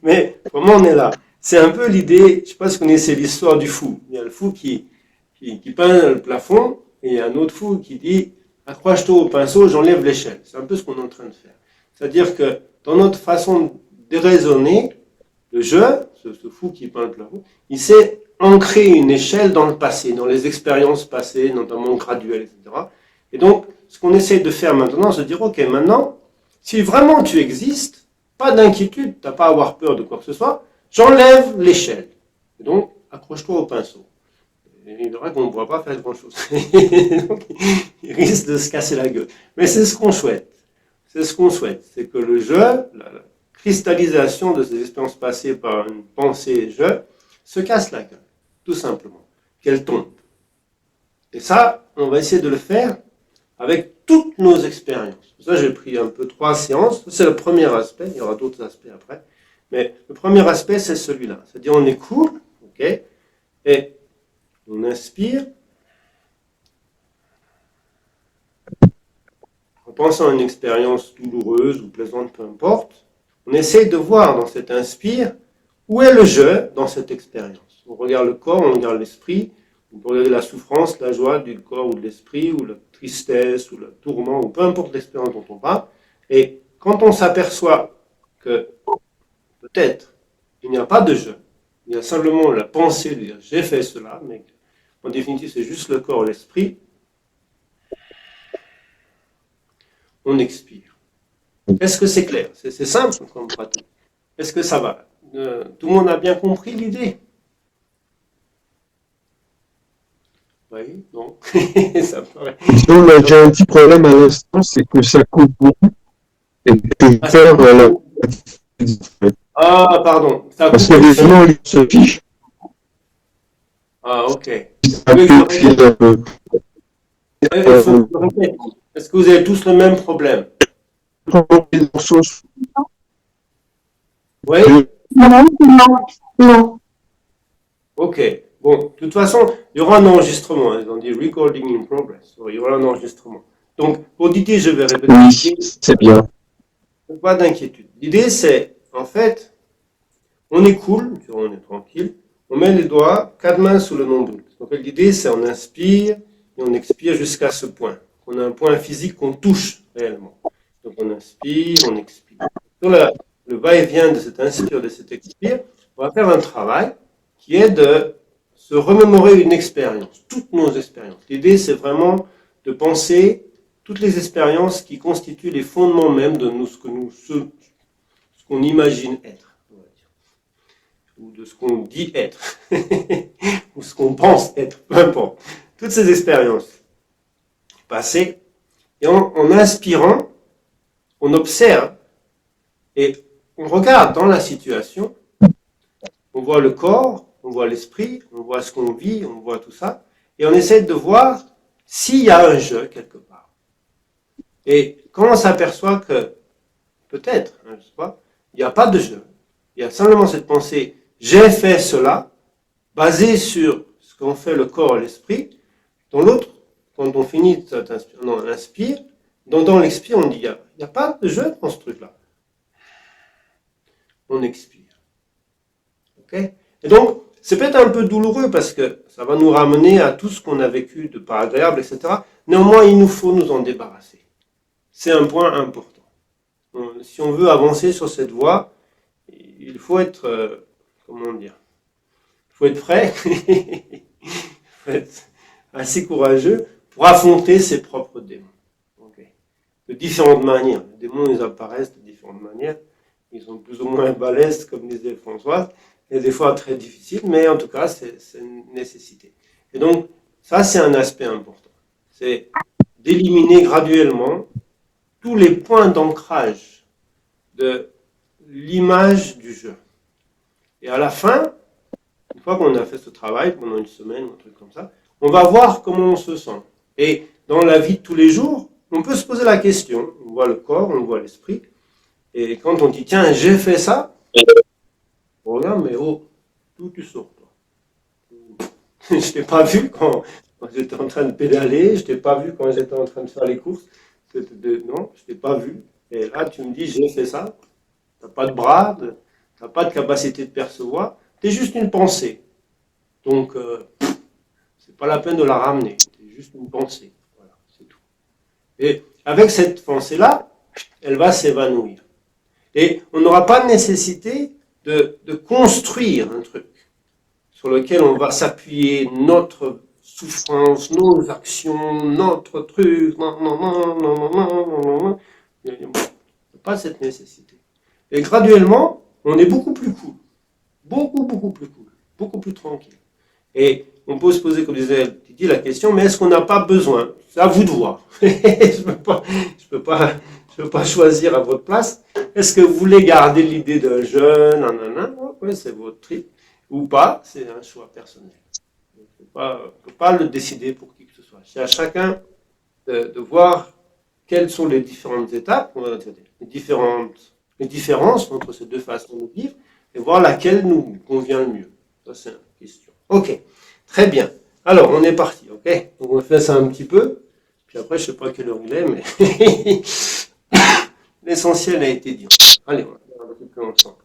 Mais comment on est là? C'est un peu l'idée, je ne sais pas si vous connaissez l'histoire du fou. Il y a le fou qui peint le plafond, et il y a un autre fou qui dit « accroche-toi au pinceau, j'enlève l'échelle ». C'est un peu ce qu'on est en train de faire. C'est-à-dire que dans notre façon de raisonner, le je, ce fou qui peint le plafond, il sait ancrer une échelle dans le passé, dans les expériences passées, notamment graduelles, etc. Et donc, ce qu'on essaie de faire maintenant, c'est de dire « ok, maintenant, si vraiment tu existes, pas d'inquiétude, tu n'as pas à avoir peur de quoi que ce soit, j'enlève l'échelle. Et donc, accroche-toi au pinceau. » Et il verra qu'on ne pourra pas faire grand-chose. Donc, il risque de se casser la gueule. Mais c'est ce qu'on souhaite. C'est ce qu'on souhaite. C'est que le je, la cristallisation de ces expériences passées par une pensée je, se casse la gueule. Tout simplement. Qu'elle tombe. Et ça, on va essayer de le faire avec toutes nos expériences. Ça, j'ai pris un peu 3 séances. C'est le premier aspect. Il y aura d'autres aspects après. Mais le premier aspect, c'est celui-là. C'est-à-dire, on écoute, ok, et on inspire. En pensant à une expérience douloureuse ou plaisante, peu importe, on essaye de voir dans cet inspire où est le je dans cette expérience. On regarde le corps, on regarde l'esprit, on peut regarder la souffrance, la joie du corps ou de l'esprit, ou la tristesse, ou le tourment, ou peu importe l'expérience dont on parle. Et quand on s'aperçoit que peut-être il n'y a pas de je, il y a simplement la pensée de dire j'ai fait cela, mais en définitive c'est juste le corps et l'esprit, on expire. Est-ce que c'est clair? C'est simple comme pratique. Est-ce que ça va? Tout le monde a bien compris l'idée? Oui, non. Ça paraît. Donc, j'ai un petit problème à l'instant, c'est que ça coupe beaucoup. Et que faire Ah, pardon. Ça parce coupe que aussi. les gens ils se fichent. Ah, ok. Ça file un peu. Il faut que je répète. Est-ce que vous avez tous le même problème? Oui? Non, non, non. Ok. Bon, de toute façon, il y aura un enregistrement. Ils ont dit recording in progress. Il y aura un enregistrement. Donc, pour Didier, je vais répéter. Oui, c'est bien. Pas d'inquiétude. L'idée, c'est, en fait, on est cool, on est tranquille, on met les doigts, 4 mains sous le nombril. Donc, l'idée, c'est on inspire et on expire jusqu'à ce point. On a un point physique qu'on touche réellement. Donc, on inspire, on expire. Sur le va-et-vient de cet inspire, de cet expire, on va faire un travail qui est de se remémorer une expérience, toutes nos expériences. L'idée, c'est vraiment de penser toutes les expériences qui constituent les fondements même de nous, ce qu'on imagine être, on va dire, ou de ce qu'on dit être, ou ce qu'on pense être, peu importe. Toutes ces expériences passées, et en inspirant, on observe et on regarde dans la situation, on voit le corps, on voit l'esprit, on voit ce qu'on vit, on voit tout ça, et on essaie de voir s'il y a un jeu quelque part. Et quand on s'aperçoit que, peut-être, hein, je sais pas, il n'y a pas de jeu, il y a simplement cette pensée, j'ai fait cela, basé sur ce qu'ont fait le corps et l'esprit, dans l'autre, quand on finit, on inspire, dans l'expire, on dit, il n'y a pas de jeu dans ce truc-là. On expire. Okay, et donc, c'est peut-être un peu douloureux parce que ça va nous ramener à tout ce qu'on a vécu de pas agréable, etc. Néanmoins, il nous faut nous en débarrasser. C'est un point important. Si on veut avancer sur cette voie, il faut être, comment dire, il faut être prêt, il faut être assez courageux pour affronter ses propres démons. Okay. De différentes manières. Les démons, ils apparaissent de différentes manières. Ils sont plus ou moins balèzes, comme disait Françoise, et des fois très difficiles, mais en tout cas, c'est une nécessité. Et donc, ça, c'est un aspect important. C'est d'éliminer graduellement tous les points d'ancrage de l'image du jeu. Et à la fin, une fois qu'on a fait ce travail pendant une semaine ou un truc comme ça, on va voir comment on se sent. Et dans la vie de tous les jours, on peut se poser la question. On voit le corps, on voit l'esprit. Et quand on dit, tiens, j'ai fait ça, on regarde, mais oh, d'où tu sors, toi? Je t'ai pas vu quand j'étais en train de pédaler, je t'ai pas vu quand j'étais en train de faire les courses. Non, je t'ai pas vu. Et là, tu me dis, j'ai fait ça. T'as pas de bras, t'as pas de capacité de percevoir. T'es juste une pensée. Donc, c'est pas la peine de la ramener. C'est juste une pensée. Voilà, c'est tout. Et avec cette pensée-là, elle va s'évanouir. Et on n'aura pas de nécessité de construire un truc sur lequel on va s'appuyer notre souffrance, nos actions, notre truc. Non, non, non, non, non, non, non, non. Il n'y a pas cette nécessité. Et graduellement, on est beaucoup plus cool. Beaucoup plus cool. Beaucoup plus tranquille. Et on peut se poser, comme disait Titi, la question, mais est-ce qu'on n'a pas besoin? C'est à vous de voir. Je peux pas choisir à votre place. Est-ce que vous voulez garder l'idée d'un jeune, ouais, c'est votre trip, ou pas? C'est un choix personnel. On ne peut pas le décider pour qui que ce soit. C'est à chacun de voir quelles sont les différentes étapes, les différences entre ces deux façons de vivre, et voir laquelle nous convient le mieux. Ça, c'est une question. Ok, très bien. Alors, on est parti, ok? Donc, on fait ça un petit peu, puis après, je sais pas quelle heure il est, mais l'essentiel a été dit. Allez, on va faire un petit peu ensemble.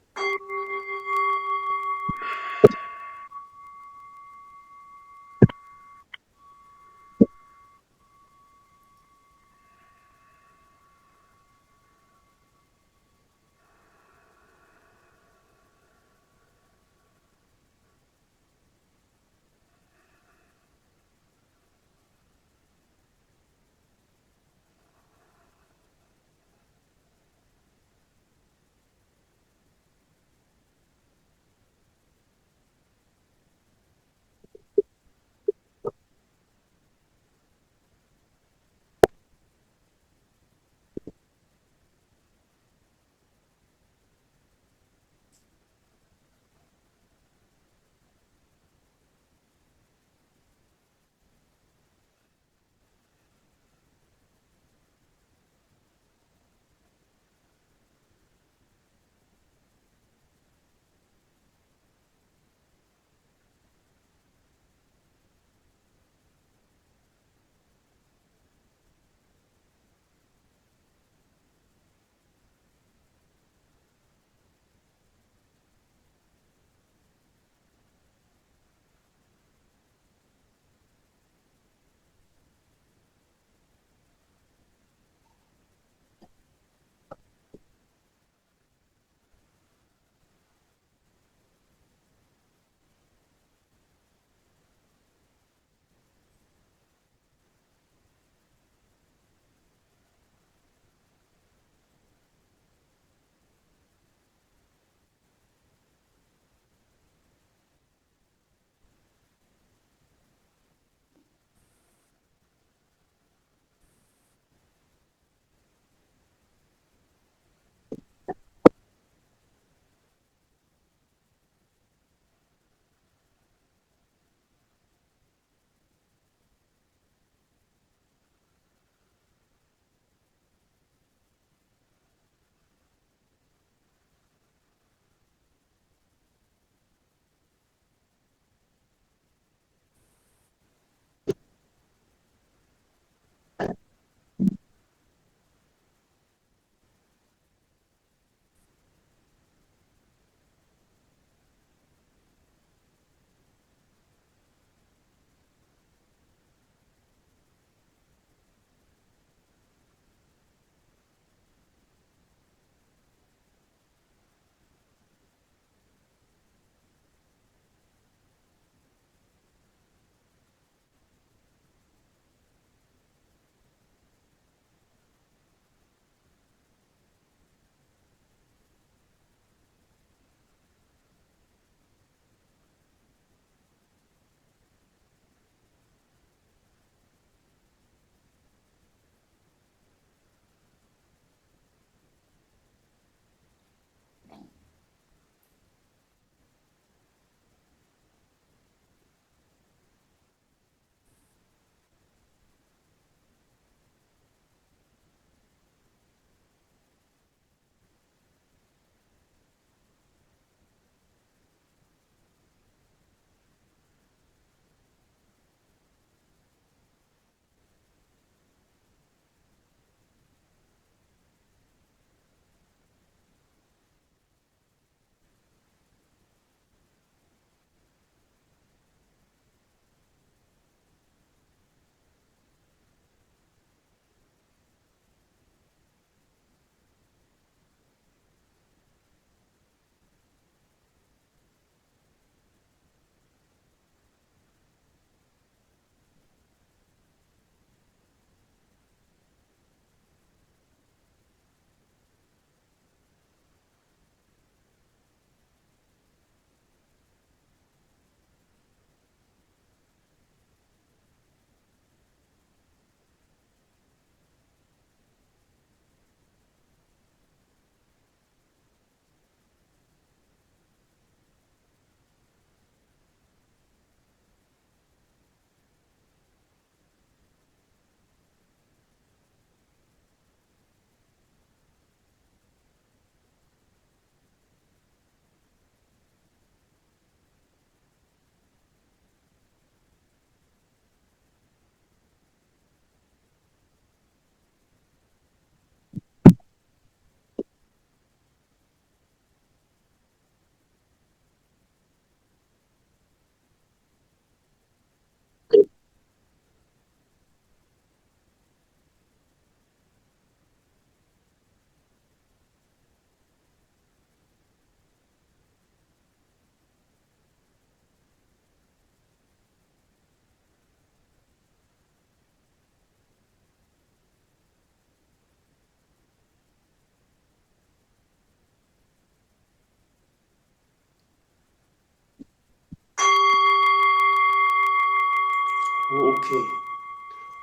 Ok.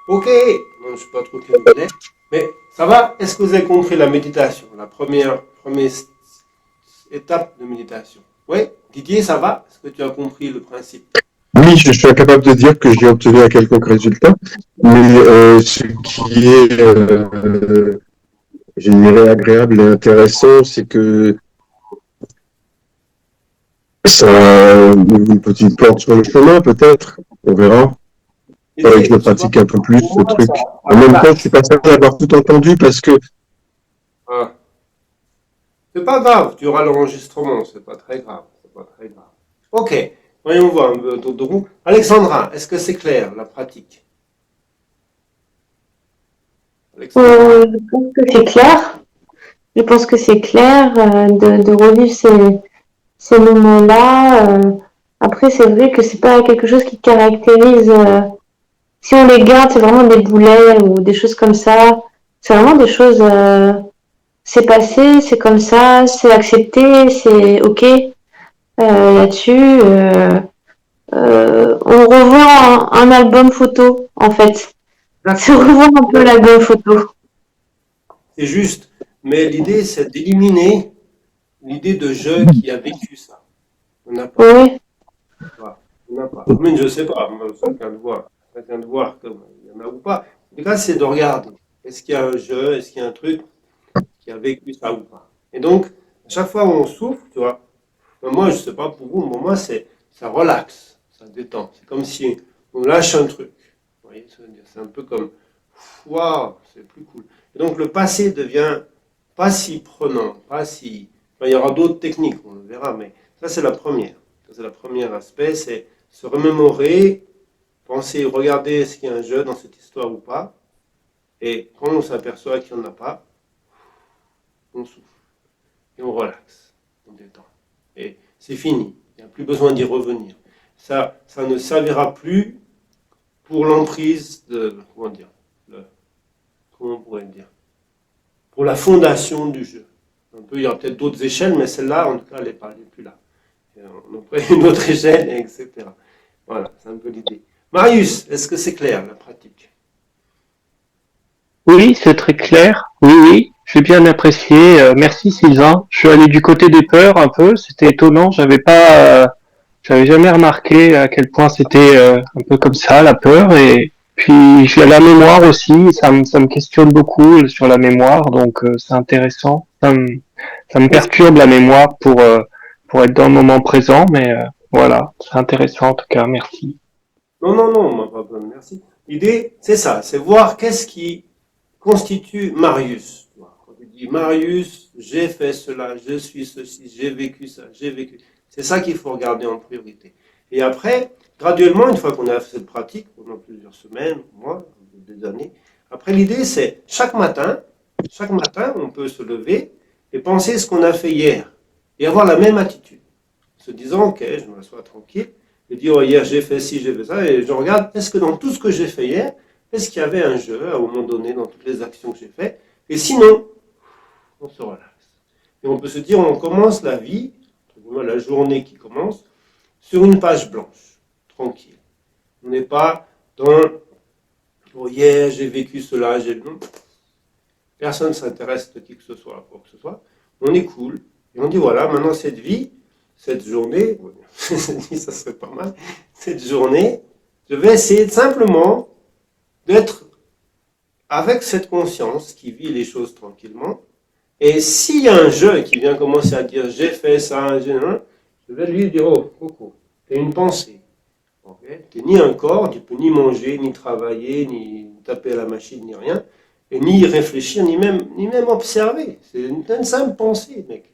Ok. Non, je ne sais pas trop qui me connaît. Mais ça va? Est-ce que vous avez compris la méditation? La première étape de méditation. Oui? Didier, ça va? Est-ce que tu as compris le principe? Oui, je suis incapable de dire que j'ai obtenu un quelconque résultat, mais ce qui est, je dirais, agréable et intéressant, c'est que ça ouvre une petite porte sur le chemin, peut-être. On verra. Il faudrait que je le Didier, tu vois, pratique un peu plus, pour ce moi, ça truc. En même temps, je suis pas certain d'avoir tout entendu parce que ah. C'est pas grave, tu auras l'enregistrement, c'est pas très grave, c'est pas très grave. Ok, voyons voir un peu autour de vous. Alexandra, est-ce que c'est clair, la pratique? Alexandra? Je pense que c'est clair. Je pense que c'est clair de revivre ces moments-là. Après, c'est vrai que c'est pas quelque chose qui caractérise. Si on les garde, c'est vraiment des boulets ou des choses comme ça. C'est vraiment des choses. C'est passé, c'est comme ça, c'est accepté, c'est ok là-dessus. On revoit un album photo en fait. C'est D'accord, revoir un peu l'album photo. c'est juste. Mais l'idée, c'est d'éliminer l'idée de je qui a vécu ça. On n'a pas. Oui, Voilà. On n'a pas. Mais je ne sais pas, moi, chacun de voir. Chacun de voir comme il y en a ou pas. En tout cas, c'est de regarder. Est-ce qu'il y a un je, est-ce qu'il y a un truc qui a vécu ça ou pas. Et donc, à chaque fois où on souffle, tu vois, moi, je sais pas pour vous, mais moi, ça relaxe, ça détend. C'est comme si on lâche un truc. Vous voyez, c'est un peu comme, waouh, c'est plus cool. Et donc, le passé devient pas si prenant, pas si. Enfin, il y aura d'autres techniques, on le verra, mais ça, c'est la première. Ça, c'est le premier aspect, c'est se remémorer, penser, regarder est-ce qu'il y a un jeu dans cette histoire ou pas. Et quand on s'aperçoit qu'il n'y en a pas, on souffle et on relaxe, on détend. Et c'est fini, il n'y a plus besoin d'y revenir. Ça ne servira plus pour l'emprise de, comment dire, comment on pourrait dire, pour la fondation du jeu. Un peu, il y aura peut-être d'autres échelles, mais celle-là, en tout cas, elle n'est plus là. Et on prend une autre échelle, etc. Voilà, c'est un peu l'idée. Marius, est-ce que c'est clair, la pratique? Oui, c'est très clair. Oui, oui, j'ai bien apprécié. Merci Sylvain. Je suis allé du côté des peurs un peu. C'était étonnant. J'avais jamais remarqué à quel point c'était un peu comme ça la peur. Et puis j'ai la mémoire aussi. Ça me questionne beaucoup sur la mémoire. Donc c'est intéressant. Ça me perturbe la mémoire pour être dans le moment présent. Mais voilà, c'est intéressant en tout cas. Merci. Non, non, non, moi, pas besoin, merci. L'idée, c'est ça, c'est voir qu'est-ce qui constitue Marius. Quand tu dis Marius, j'ai fait cela, je suis ceci, j'ai vécu ça, j'ai vécu. C'est ça qu'il faut regarder en priorité. Et après, graduellement, une fois qu'on a fait cette pratique, pendant plusieurs semaines, mois, des années, après l'idée c'est chaque matin, on peut se lever et penser ce qu'on a fait hier et avoir la même attitude. Se disant, ok, je m'assois tranquille, et dire, oh, hier j'ai fait ci, j'ai fait ça, et je regarde, est-ce que dans tout ce que j'ai fait hier, est-ce qu'il y avait un jeu à un moment donné dans toutes les actions que j'ai faites? Et sinon, on se relaxe. Et on peut se dire, on commence la vie, la journée qui commence, sur une page blanche, tranquille. On n'est pas dans, oh hier j'ai vécu cela, personne ne s'intéresse de qui que ce soit, à quoi que ce soit. On est cool, et on dit, voilà, maintenant cette vie, cette journée, ça serait pas mal, cette journée, je vais essayer simplement d'être avec cette conscience qui vit les choses tranquillement. Et s'il y a un jeu qui vient commencer à dire j'ai fait ça, je vais lui dire oh, coucou, t'es une pensée. Okay? T'es ni un corps, tu peux ni manger, ni travailler, ni taper à la machine, ni rien, et ni réfléchir, ni même observer. C'est une simple pensée, mec.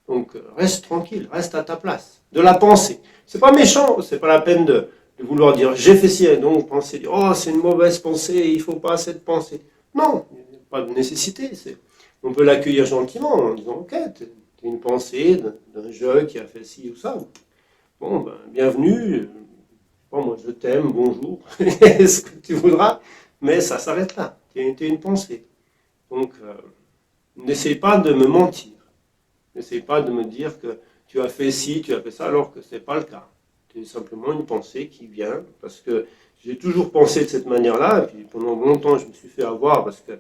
Donc reste tranquille, reste à ta place. De la pensée. C'est pas méchant, c'est pas la peine de vouloir dire j'ai fait ci, et donc penser, dire oh c'est une mauvaise pensée, il faut pas cette pensée. Non, il n'y a pas de nécessité. On peut l'accueillir gentiment en disant ok, t'es une pensée d'un jeu qui a fait ci ou ça. Bon, ben, bienvenue, bon, moi je t'aime, bonjour, ce que tu voudras, mais ça s'arrête là. T'es une pensée. Donc n'essaye pas de me mentir. N'essaye pas de me dire que tu as fait ci, tu as fait ça, alors que ce n'est pas le cas. C'est simplement une pensée qui vient, parce que j'ai toujours pensé de cette manière-là, et puis pendant longtemps, je me suis fait avoir, parce que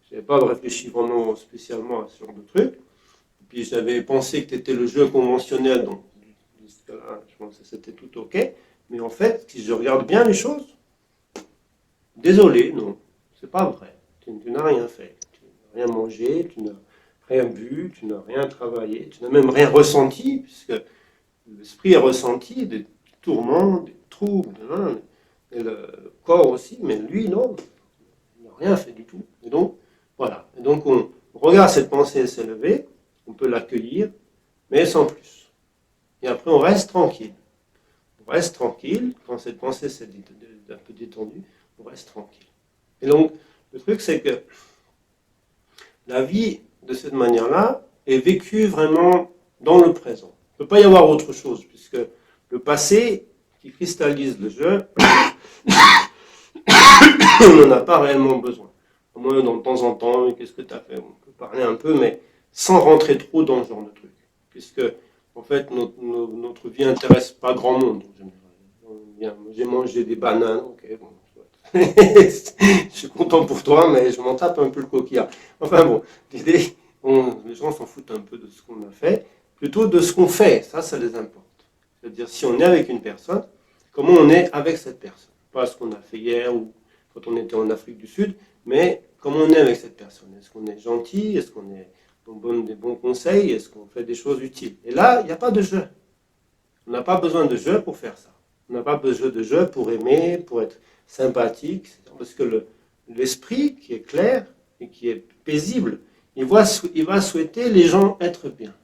je n'avais pas réfléchi vraiment spécialement à ce genre de truc. Et puis j'avais pensé que c'était le jeu conventionnel, donc jusque-là, je pensais que c'était tout OK. Mais en fait, si je regarde bien les choses, désolé, non, c'est pas vrai. Tu n'as rien fait, tu n'as rien mangé, tu n'as rien bu, tu n'as rien travaillé, tu n'as même rien ressenti, puisque l'esprit est ressenti des tourments, des troubles, hein, et le corps aussi, mais lui, non, il n'a rien fait du tout. Et donc, voilà. Et donc, on regarde cette pensée s'élever, on peut l'accueillir, mais sans plus. Et après, on reste tranquille. On reste tranquille, quand cette pensée s'est un peu détendue, on reste tranquille. Et donc, le truc, c'est que la vie, de cette manière-là, est vécue vraiment dans le présent. Il ne peut pas y avoir autre chose, puisque le passé, qui cristallise le jeu, on n'en a pas réellement besoin. Au moins, de temps en temps, qu'est-ce que tu as fait? On peut parler un peu, mais sans rentrer trop dans ce genre de truc. Puisque, en fait, notre vie n'intéresse pas grand monde. J'ai mangé des bananes, ok, bon. Je suis content pour toi, mais je m'en tape un peu le coquillard. Enfin bon, l'idée, les gens s'en foutent un peu de ce qu'on a fait, plutôt de ce qu'on fait, ça les importe. C'est-à-dire, si on est avec une personne, comment on est avec cette personne. Pas ce qu'on a fait hier ou quand on était en Afrique du Sud, mais comment on est avec cette personne. Est-ce qu'on est gentil? Est-ce qu'on donne des bons conseils? Est-ce qu'on fait des choses utiles? Et là, il n'y a pas de jeu. On n'a pas besoin de jeu pour faire ça. On n'a pas besoin de jeu pour aimer, pour être sympathique, parce que l'esprit qui est clair et qui est paisible, il va souhaiter les gens être bien.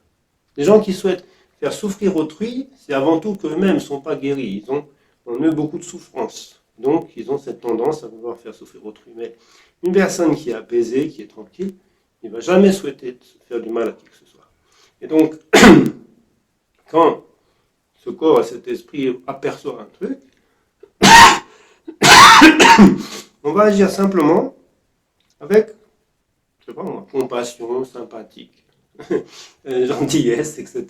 Les gens qui souhaitent faire souffrir autrui, c'est avant tout qu'eux-mêmes ne sont pas guéris. Ils ont en eux beaucoup de souffrance. Donc, ils ont cette tendance à vouloir faire souffrir autrui. Mais une personne qui est apaisée, qui est tranquille, il ne va jamais souhaiter faire du mal à qui que ce soit. Et donc, quand ce corps et cet esprit aperçoivent un truc, on va agir simplement avec, je sais pas moi, compassion, sympathique, gentillesse, etc.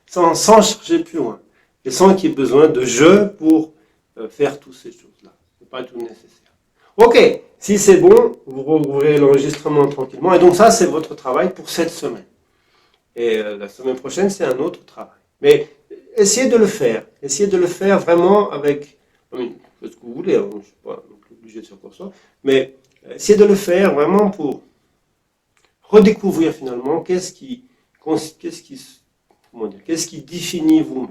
Sans chercher plus loin. Et sans qu'il y ait besoin de jeu pour faire toutes ces choses-là. Ce n'est pas tout nécessaire. Ok, si c'est bon, vous rouvrez l'enregistrement tranquillement. Et donc ça, c'est votre travail pour cette semaine. Et la semaine prochaine, c'est un autre travail. Mais essayez de le faire. Essayez de le faire vraiment avec... Faites ce que vous voulez, hein, je ne suis pas obligé de faire pour ça. Mais essayez de le faire vraiment pour redécouvrir finalement qu'est-ce qui définit vous-même.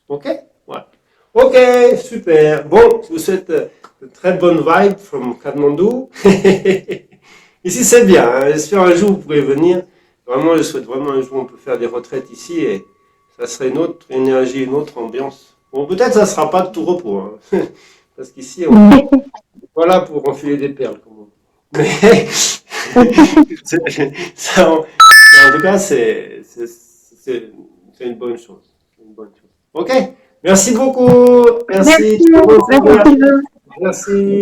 Ok? Voilà. Ok, super. Bon, je vous souhaite de très bonnes vibes from Kathmandu. Ici, c'est bien. Hein. J'espère un jour vous pourrez venir. Vraiment, je souhaite vraiment un jour on peut faire des retraites ici et ça serait une autre énergie, une autre ambiance. Bon, peut-être ça ne sera pas de tout repos. Hein. Parce qu'ici, on est voilà pour enfiler des perles. Comme on dit. Mais ça, en tout cas, c'est une bonne chose. Une bonne chose. Ok, merci beaucoup. Merci. Merci. Merci. Merci.